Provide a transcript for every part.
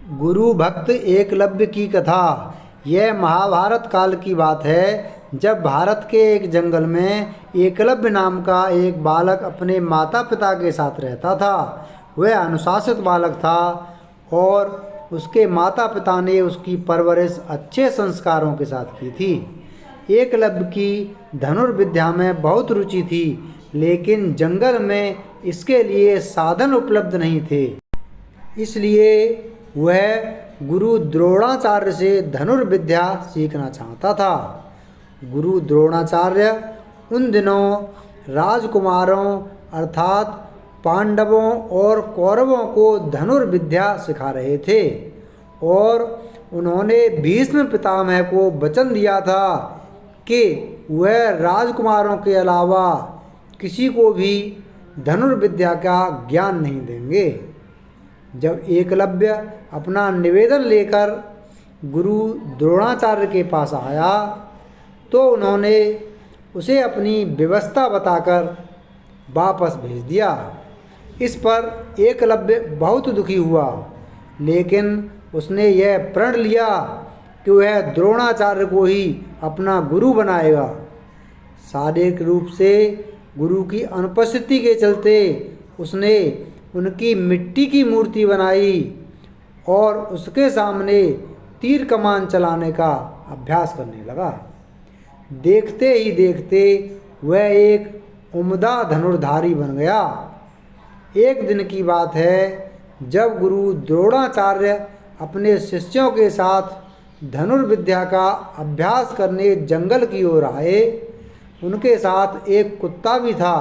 गुरु भक्त एकलव्य की कथा। यह महाभारत काल की बात है, जब भारत के एक जंगल में एकलव्य नाम का एक बालक अपने माता पिता के साथ रहता था। वह अनुशासित बालक था और उसके माता पिता ने उसकी परवरिश अच्छे संस्कारों के साथ की थी। एकलव्य की धनुर्विद्या में बहुत रुचि थी, लेकिन जंगल में इसके लिए साधन उपलब्ध नहीं थे। इसलिए वह गुरु द्रोणाचार्य से धनुर्विद्या सीखना चाहता था। गुरु द्रोणाचार्य उन दिनों राजकुमारों अर्थात पांडवों और कौरवों को धनुर्विद्या सिखा रहे थे और उन्होंने भीष्म पितामह को वचन दिया था कि वह राजकुमारों के अलावा किसी को भी धनुर्विद्या का ज्ञान नहीं देंगे। जब एकलव्य अपना निवेदन लेकर गुरु द्रोणाचार्य के पास आया तो उन्होंने उसे अपनी व्यवस्था बताकर वापस भेज दिया। इस पर एकलव्य बहुत दुखी हुआ, लेकिन उसने यह प्रण लिया कि वह द्रोणाचार्य को ही अपना गुरु बनाएगा। शारीरिक रूप से गुरु की अनुपस्थिति के चलते उसने उनकी मिट्टी की मूर्ति बनाई और उसके सामने तीर कमान चलाने का अभ्यास करने लगा। देखते ही देखते वह एक उम्दा धनुर्धारी बन गया। एक दिन की बात है, जब गुरु द्रोणाचार्य अपने शिष्यों के साथ धनुर्विद्या का अभ्यास करने जंगल की ओर आए। उनके साथ एक कुत्ता भी था।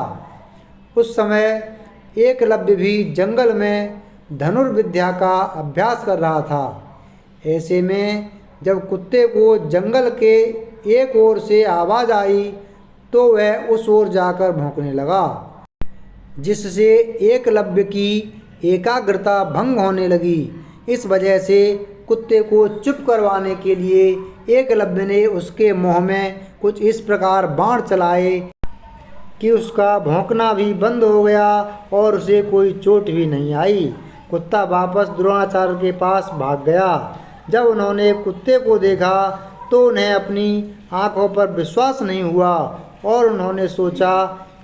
उस समय एकलव्य भी जंगल में धनुर्विद्या का अभ्यास कर रहा था। ऐसे में जब कुत्ते को जंगल के एक ओर से आवाज़ आई तो वह उस ओर जाकर भौंकने लगा, जिससे एकलव्य की एकाग्रता भंग होने लगी। इस वजह से कुत्ते को चुप करवाने के लिए एकलव्य ने उसके मुंह में कुछ इस प्रकार बाण चलाए कि उसका भौंकना भी बंद हो गया और उसे कोई चोट भी नहीं आई। कुत्ता वापस द्रोणाचार्य के पास भाग गया। जब उन्होंने कुत्ते को देखा तो उन्हें अपनी आंखों पर विश्वास नहीं हुआ और उन्होंने सोचा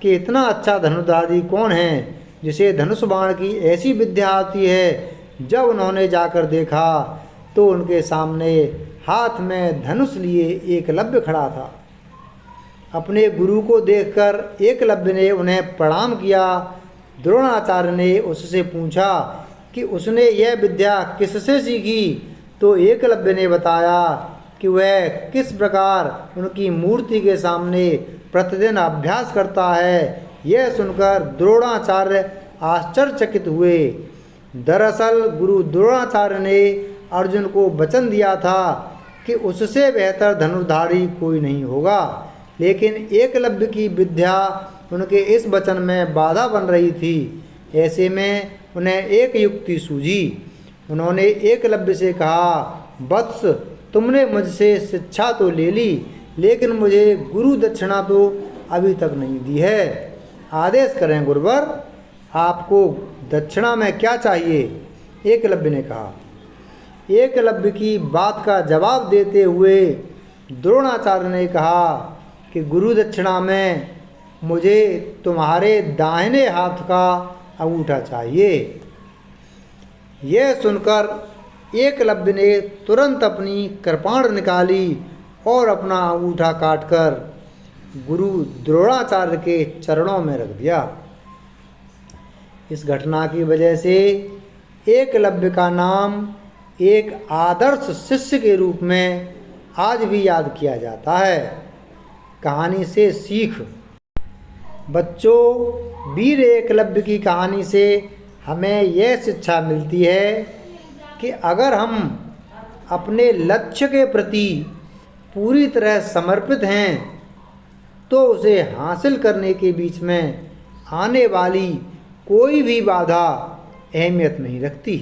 कि इतना अच्छा धनुर्धारी कौन है जिसे धनुष बाण की ऐसी विद्या आती है। जब उन्होंने जाकर देखा तो उनके सामने हाथ में धनुष लिए एकलव्य खड़ा था। अपने गुरु को देखकर एकलव्य ने उन्हें प्रणाम किया। द्रोणाचार्य ने उससे पूछा कि उसने यह विद्या किससे सीखी, तो एकलव्य ने बताया कि वह किस प्रकार उनकी मूर्ति के सामने प्रतिदिन अभ्यास करता है। यह सुनकर द्रोणाचार्य आश्चर्यचकित हुए। दरअसल गुरु द्रोणाचार्य ने अर्जुन को वचन दिया था कि उससे बेहतर धनुर्धारी कोई नहीं होगा, लेकिन एकलव्य की विद्या उनके इस वचन में बाधा बन रही थी। ऐसे में उन्हें एक युक्ति सूझी। उन्होंने एकलव्य से कहा, वत्स, तुमने मुझसे शिक्षा तो ले ली, लेकिन मुझे गुरु दक्षिणा तो अभी तक नहीं दी है। आदेश करें गुरुवर, आपको दक्षिणा में क्या चाहिए? एकलव्य ने कहा। एकलव्य की बात का जवाब देते हुए द्रोणाचार्य ने कहा कि गुरु दक्षिणा में मुझे तुम्हारे दाहिने हाथ का अंगूठा चाहिए। यह सुनकर एकलव्य ने तुरंत अपनी कृपाण निकाली और अपना अंगूठा काटकर गुरु द्रोणाचार्य के चरणों में रख दिया। इस घटना की वजह से एकलव्य का नाम एक आदर्श शिष्य के रूप में आज भी याद किया जाता है। कहानी से सीख। बच्चों, वीर एकलव्य की कहानी से हमें यह शिक्षा मिलती है कि अगर हम अपने लक्ष्य के प्रति पूरी तरह समर्पित हैं तो उसे हासिल करने के बीच में आने वाली कोई भी बाधा अहमियत नहीं रखती।